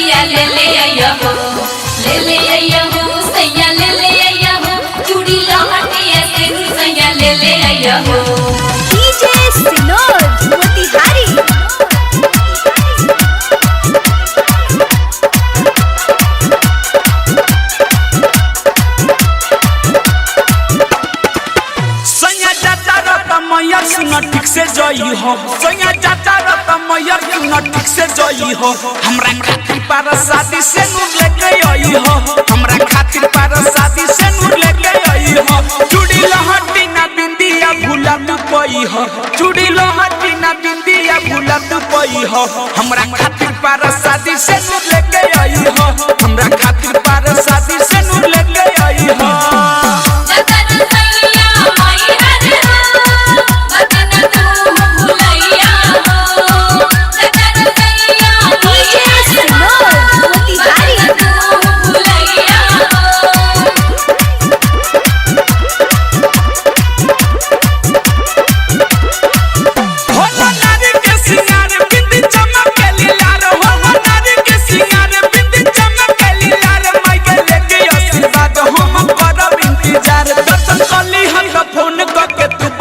पिया ले ले आया हो सैया ले ले आया हो चूड़ी लहटिया से सैया ले ले आया हो। डीजे सिनोर मोतिहारी मैया सुना ठीक से जई हो सैया चाचा रता मैया सुना ठीक से जई हो हमरा खातिर पर शादी से नूर लेके आई हो हमरा खातिर पर शादी से नूर लेके आई हो चूड़ी लहटी ना बिंदिया भूला तू पई हो चूड़ी लहटी ना बिंदिया भूला तू पई हो हमरा खातिर पर शादी से नूर लेके आई हो हमरा खातिर पर शादी से नूर लेके आई हो।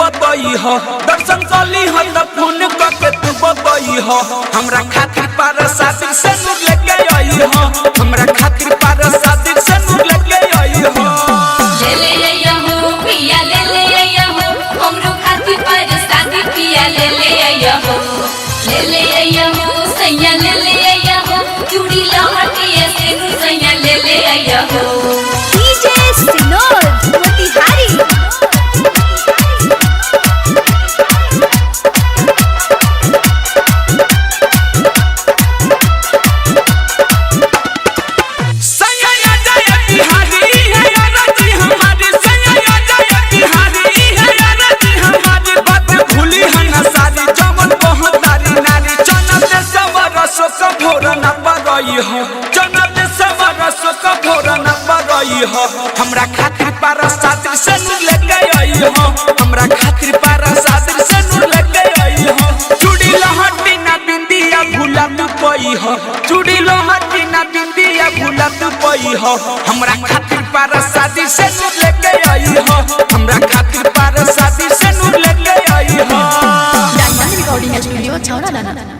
दर्शन कली हो त फोन करके तू बतई हो हमरा खातिर पर शादी से नूर लेके आई हो हमरा खातिर पर शादी से नूर लेके आई हो। ले ले आया हो पिया ले ले आया हो हमरो खातिर पर शादी पिया ले ले आया हो सैया ले ले आया हो चूड़ी लहटिया से सैया ले ले आया हो। डीजे सिनोर मोतिहारी हमरा खातिर पर शादी से नूर लेके आई हो हमरा खातिर पर शादी से नूर लेके आई हो चूड़ी लहटी ना बिंदिया भूला तू पई हो चूड़ी लहटी ना बिंदिया भूला तू पई हो हमरा खातिर पर शादी से नूर लेके आई हो हमरा खातिर पर शादी से नूर लेके आई हो। डायमंड रिकॉर्डिंग स्टूडियो छौरा लाना।